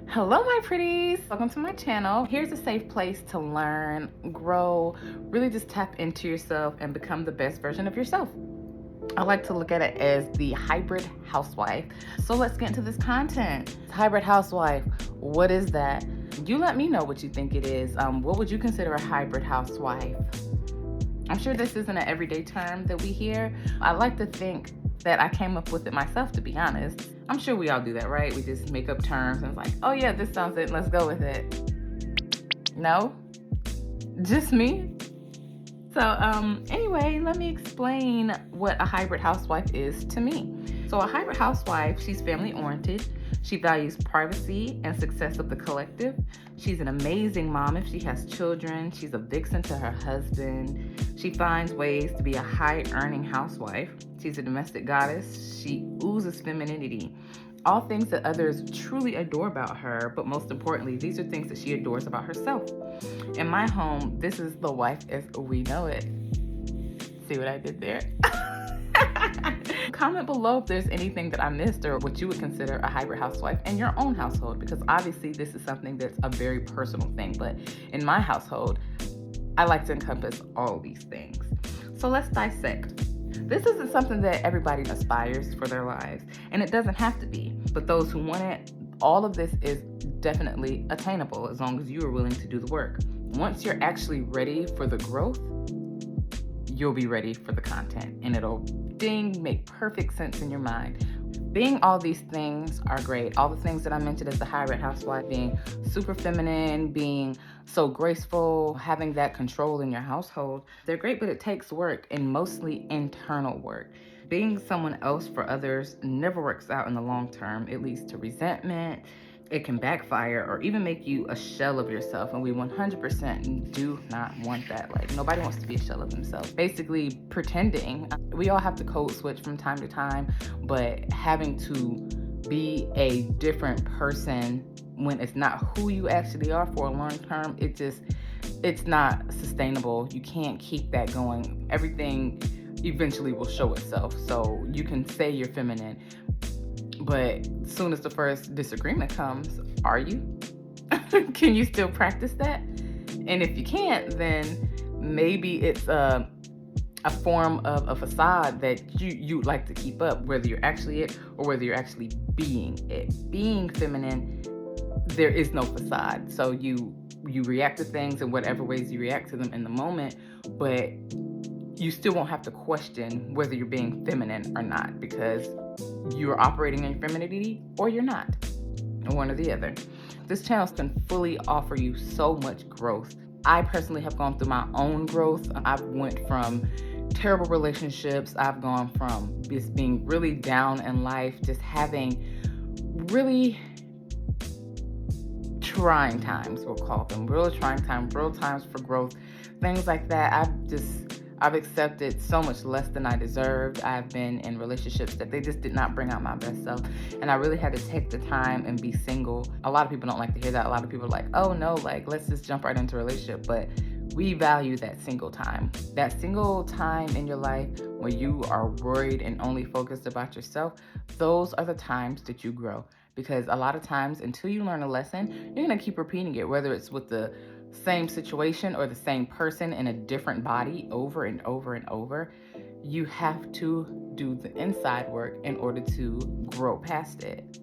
Hello, my pretties. Welcome to my channel. Here's a safe place to learn, grow, really just tap into yourself and become the best version of yourself. I like to look at it as the hybrid housewife. So let's get into this content. Hybrid housewife, what is that? You let me know what you think it is. What would you consider a hybrid housewife? I'm sure this isn't an everyday term that we hear. I like to think that I came up with it myself, to be honest. I'm sure we all do that, right? We just make up terms and it's like, oh yeah, this sounds it, let's go with it. No? Just me? So anyway, let me explain what a hybrid housewife is to me. So a hybrid housewife, she's family oriented. She values privacy and success of the collective. She's an amazing mom if she has children. She's a vixen to her husband. She finds ways to be a high-earning housewife. She's a domestic goddess. She oozes femininity. All things that others truly adore about her, but most importantly, these are things that she adores about herself. In my home, this is the wife as we know it. See what I did there? Comment below if there's anything that I missed or what you would consider a hybrid housewife in your own household, because obviously this is something that's a very personal thing, but in my household, I like to encompass all these things. So let's dissect. This isn't something that everybody aspires for their lives, and it doesn't have to be, but those who want it, all of this is definitely attainable as long as you are willing to do the work. Once you're actually ready for the growth, you'll be ready for the content, and it'll make perfect sense in your mind. Being all these things are great. All the things that I mentioned as the hybrid housewife, being super feminine, being so graceful, having that control in your household, they're great, but it takes work, and mostly internal work. Being someone else for others never works out in the long term. It leads to resentment. It can backfire or even make you a shell of yourself, and we 100% do not want that. Like, nobody wants to be a shell of themselves. Basically pretending. We all have to code switch from time to time, but having to be a different person when it's not who you actually are for a long term, it's not sustainable. You can't keep that going. Everything eventually will show itself. So you can say you're feminine, but as soon as the first disagreement comes, are you? Can you still practice that? And if you can't, then maybe it's a form of a facade that you like to keep up, whether you're actually it or whether you're actually being it. Being feminine, there is no facade. So you react to things in whatever ways you react to them in the moment, but you still won't have to question whether you're being feminine or not, because you're operating in femininity or you're not, one or the other. This channel can fully offer you so much growth. I personally have gone through my own growth. I've went from terrible relationships. I've gone from just being really down in life, just having really trying times, we'll call them, real trying times, real times for growth, things like that. I've accepted so much less than I deserved. I've been in relationships that they just did not bring out my best self. And I really had to take the time and be single. A lot of people don't like to hear that. A lot of people are like, oh no, like let's just jump right into a relationship. But we value that single time. That single time in your life where you are worried and only focused about yourself, those are the times that you grow. Because a lot of times until you learn a lesson, you're gonna keep repeating it, whether it's with the same situation or the same person in a different body over and over and over. You have to do the inside work in order to grow past it.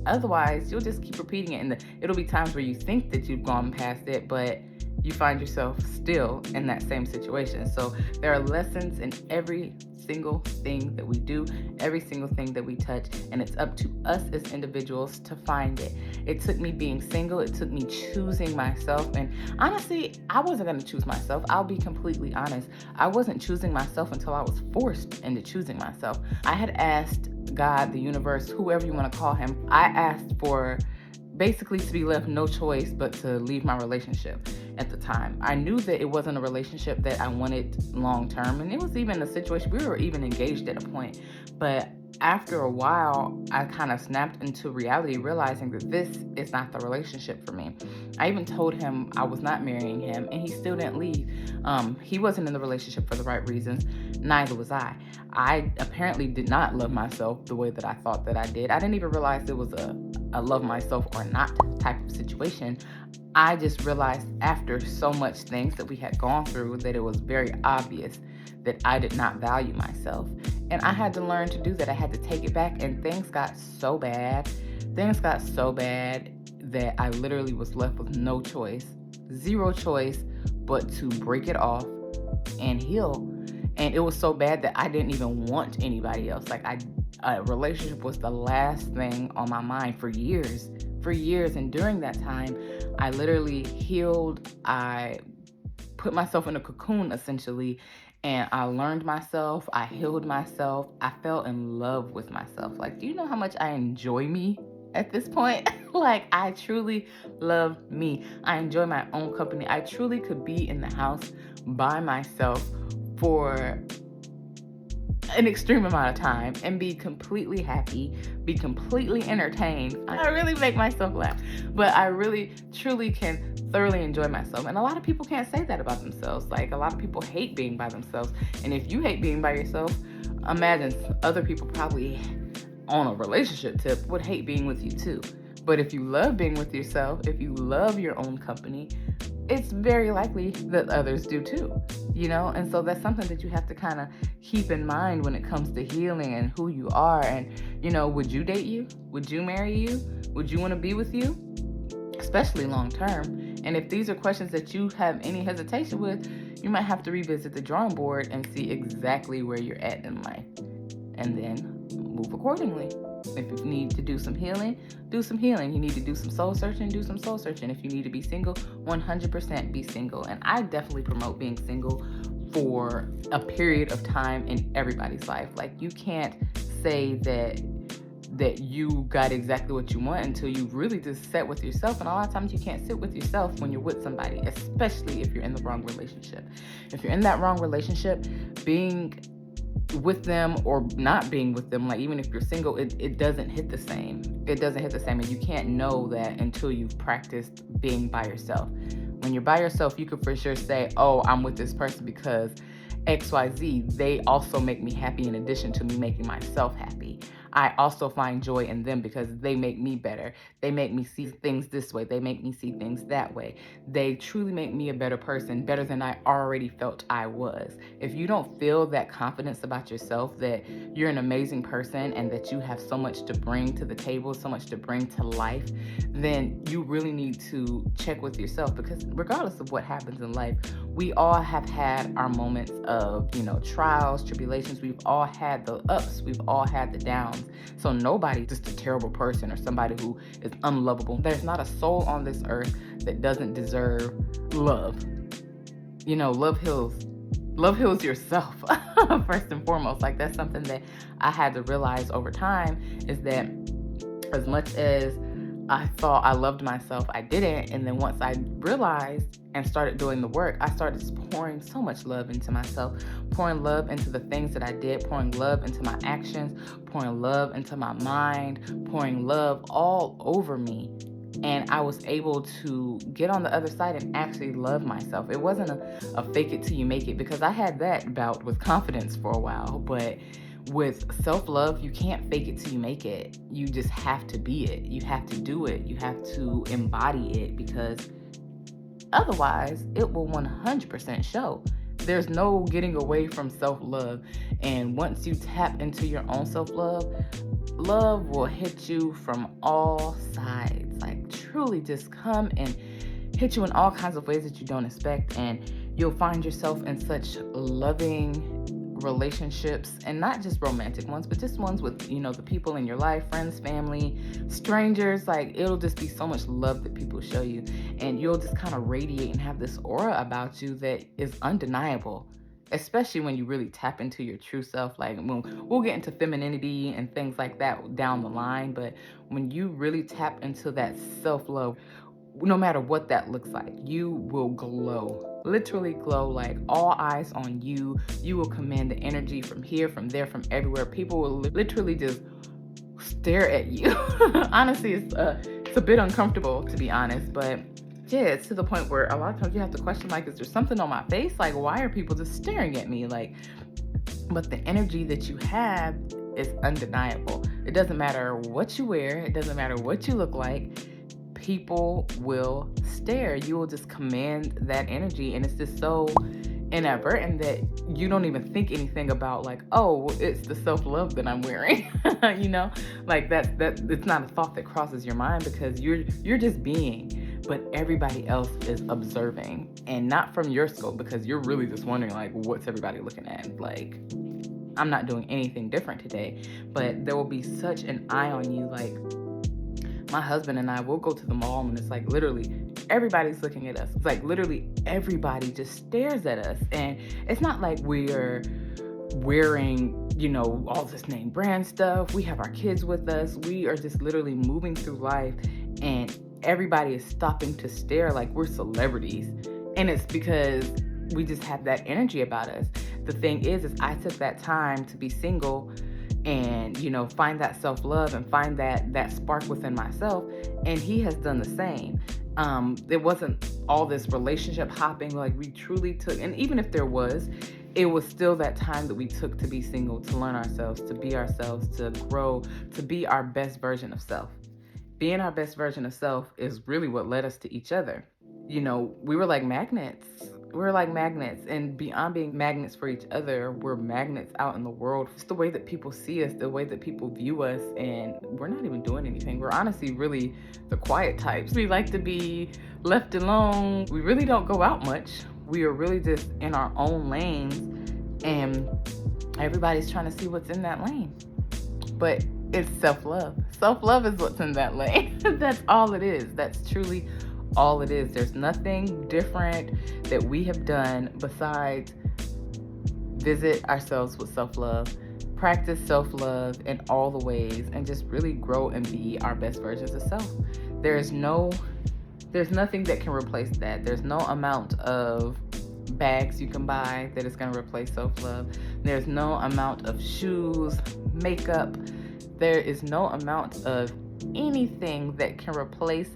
Otherwise, you'll just keep repeating it, and it'll be times where you think that you've gone past it, but you find yourself still in that same situation. So there are lessons in every single thing that we do, every single thing that we touch, and it's up to us as individuals to find it. It took me being single, it took me choosing myself, and honestly, I wasn't going to choose myself. I'll be completely honest. I wasn't choosing myself until I was forced into choosing myself. I had asked God, the universe, whoever you want to call him, I asked for basically to be left no choice but to leave my relationship. at the time. I knew that it wasn't a relationship that I wanted long term, and it was even a situation, we were even engaged at a point. But after a while, I kind of snapped into reality, realizing that this is not the relationship for me. I even told him I was not marrying him, and he still didn't leave. He wasn't in the relationship for the right reasons. Neither was I. I apparently did not love myself the way that I thought that I did. I didn't even realize it was a love myself or not type of situation. I just realized after so much things that we had gone through that it was very obvious that I did not value myself. And I had to learn to do that. I had to take it back, and things got so bad. Things got so bad that I literally was left with no choice, zero choice, but to break it off and heal. And it was so bad that I didn't even want anybody else. Like, a relationship was the last thing on my mind for years. And during that time, I literally healed. I put myself in a cocoon, essentially, and I learned myself. I healed myself. I fell in love with myself. Like, do you know how much I enjoy me at this point? Like, I truly love me. I enjoy my own company. I truly could be in the house by myself for an extreme amount of time and be completely happy, be completely entertained. I really make myself laugh, but I really, truly can thoroughly enjoy myself. And a lot of people can't say that about themselves. Like, a lot of people hate being by themselves. And if you hate being by yourself, imagine other people probably on a relationship tip would hate being with you too. But if you love being with yourself, if you love your own company, it's very likely that others do too, And so that's something that you have to kind of keep in mind when it comes to healing and who you are. And, would you date you? Would you marry you? Would you want to be with you? Especially long term. And if these are questions that you have any hesitation with, you might have to revisit the drawing board and see exactly where you're at in life. And then move accordingly. If you need to do some healing, do some healing. You need to do some soul searching, do some soul searching. If you need to be single, 100% be single. And I definitely promote being single for a period of time in everybody's life. Like, you can't say that you got exactly what you want until you really just sit with yourself. And a lot of times you can't sit with yourself when you're with somebody, especially if you're in the wrong relationship. If you're in that wrong relationship, being with them or not being with them, like, even if you're single, it doesn't hit the same. It doesn't hit the same, and you can't know that until you've practiced being by yourself. When you're by yourself, you can for sure say, oh, I'm with this person because XYZ, they also make me happy in addition to me making myself happy. I also find joy in them because they make me better. They make me see things this way. They make me see things that way. They truly make me a better person, better than I already felt I was. If you don't feel that confidence about yourself, that you're an amazing person and that you have so much to bring to the table, so much to bring to life, then you really need to check with yourself, because regardless of what happens in life, we all have had our moments of, trials, tribulations. We've all had the ups. We've all had the downs. So nobody's just a terrible person or somebody who is unlovable. There's not a soul on this earth that doesn't deserve love. Love heals. Love heals yourself first and foremost. Like, that's something that I had to realize over time, is that as much as I thought I loved myself, I didn't. And then once I realized and started doing the work, I started pouring so much love into myself, pouring love into the things that I did, pouring love into my actions, pouring love into my mind, pouring love all over me. And I was able to get on the other side and actually love myself. It wasn't a fake it till you make it, because I had that bout with confidence for a while. But with self-love, you can't fake it till you make it. You just have to be it. You have to do it. You have to embody it, because otherwise it will 100% show. There's no getting away from self-love. And once you tap into your own self-love, love will hit you from all sides. Like, truly just come and hit you in all kinds of ways that you don't expect. And you'll find yourself in such loving relationships, and not just romantic ones, but just ones with, the people in your life, friends, family, strangers. Like, it'll just be so much love that people show you, and you'll just kind of radiate and have this aura about you that is undeniable, especially when you really tap into your true self. Like, we'll get into femininity and things like that down the line, but when you really tap into that self-love, no matter what that looks like, you will glow, literally glow, like all eyes on you. You will command the energy from here, from there, from everywhere. People will literally just stare at you. Honestly, it's a bit uncomfortable, to be honest, but yeah, it's to the point where a lot of times you have to question, like, is there something on my face? Like, why are people just staring at me? Like, but the energy that you have is undeniable. It doesn't matter what you wear. It doesn't matter what you look like. People will stare. You will just command that energy, and it's just so inadvertent that you don't even think anything about, like, oh, it's the self-love that I'm wearing. Like that it's not a thought that crosses your mind, because you're just being, but everybody else is observing, and not from your scope, because you're really just wondering, like, what's everybody looking at? Like, I'm not doing anything different today, but there will be such an eye on you. Like, my husband and I will go to the mall, and it's like literally everybody's looking at us. It's like literally everybody just stares at us. And it's not like we're wearing, all this name brand stuff. We have our kids with us. We are just literally moving through life, and everybody is stopping to stare like we're celebrities. And it's because we just have that energy about us. The thing is I took that time to be single and, find that self-love and find that spark within myself. And he has done the same. It wasn't all this relationship hopping, like we truly took, and even if there was, it was still that time that we took to be single, to learn ourselves, to be ourselves, to grow, to be our best version of self. Being our best version of self is really what led us to each other. We were like magnets. We're like magnets, and beyond being magnets for each other, we're magnets out in the world. It's the way that people see us, the way that people view us, and we're not even doing anything. We're honestly really the quiet types. We like to be left alone. We really don't go out much. We are really just in our own lanes, and everybody's trying to see what's in that lane. But it's self-love. Self-love is what's in that lane. That's all it is. That's truly all it is. There's nothing different that we have done besides visit ourselves with self-love, practice self-love in all the ways, and just really grow and be our best versions of self. There's nothing that can replace that. There's no amount of bags you can buy that is going to replace self-love. There's no amount of shoes, makeup. There is no amount of anything that can replace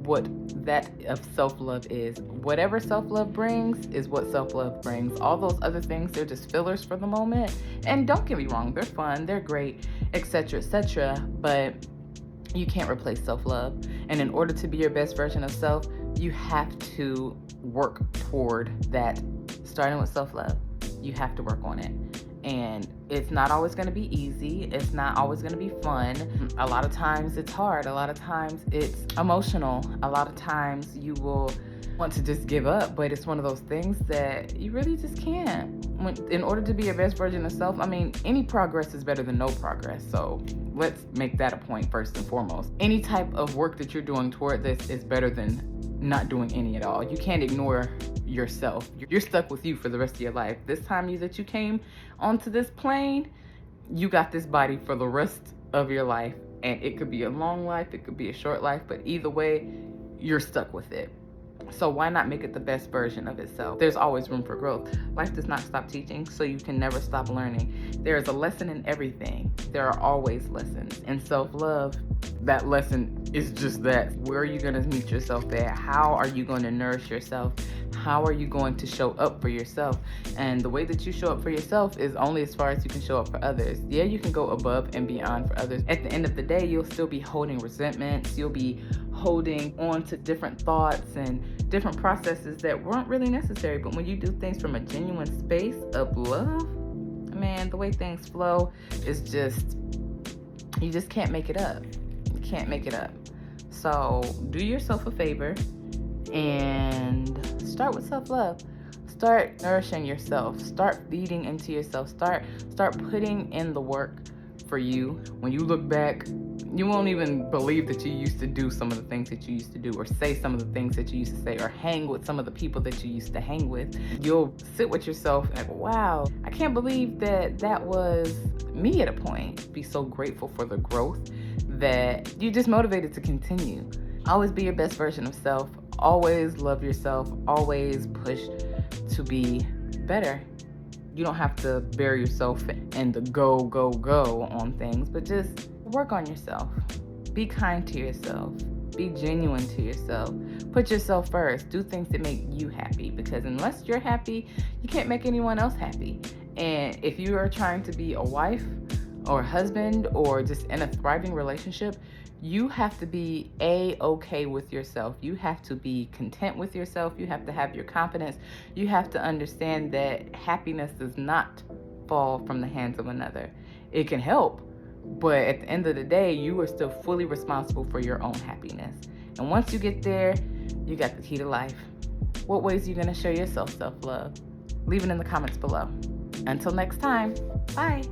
what that of self-love is. Whatever self-love brings is what self-love brings. All those other things, they're just fillers for the moment. And don't get me wrong, they're fun, they're great, etc., etc., but you can't replace self-love. And in order to be your best version of self, you have to work toward that, starting with self-love. You have to work on it. And it's not always going to be easy. It's not always going to be fun. A lot of times it's hard. A lot of times it's emotional. A lot of times you will want to just give up, but it's one of those things that you really just can't. In order to be your best version of self, any progress is better than no progress. So let's make that a point first and foremost. Any type of work that you're doing toward this is better than not doing any at all. You can't ignore yourself. You're stuck with you for the rest of your life. This time that you came onto this plane, you got this body for the rest of your life. And it could be a long life, it could be a short life, but either way, you're stuck with it. So why not make it the best version of itself? There's always room for growth. Life does not stop teaching, so you can never stop learning. There is a lesson in everything. There are always lessons. In self-love, that lesson is just that. Where are you going to meet yourself at? How are you going to nourish yourself? How are you going to show up for yourself? And the way that you show up for yourself is only as far as you can show up for others. Yeah, you can go above and beyond for others. At the end of the day, you'll still be holding resentments. You'll be holding on to different thoughts and different processes that weren't really necessary. But when you do things from a genuine space of love, man, the way things flow is just, you just can't make it up. You can't make it up. So do yourself a favor and start with self-love. Start nourishing yourself. Start feeding into yourself. Start putting in the work for you. When you look back, you won't even believe that you used to do some of the things that you used to do, or say some of the things that you used to say, or hang with some of the people that you used to hang with. You'll sit with yourself and, wow, I can't believe that was me at a point. Be so grateful for the growth that you're just motivated to continue. Always be your best version of self. Always love yourself. Always push to be better. You don't have to bury yourself in the go, go, go on things, but just work on yourself. Be kind to yourself. Be genuine to yourself. Put yourself first. Do things that make you happy, because unless you're happy, you can't make anyone else happy. And if you are trying to be a wife or a husband or just in a thriving relationship, you have to be okay with yourself. You have to be content with yourself. You have to have your confidence. You have to understand that happiness does not fall from the hands of another. It can help, but at the end of the day, you are still fully responsible for your own happiness. And once you get there, you got the key to life. What ways are you going to show yourself self-love? Leave it in the comments below. Until next time, bye.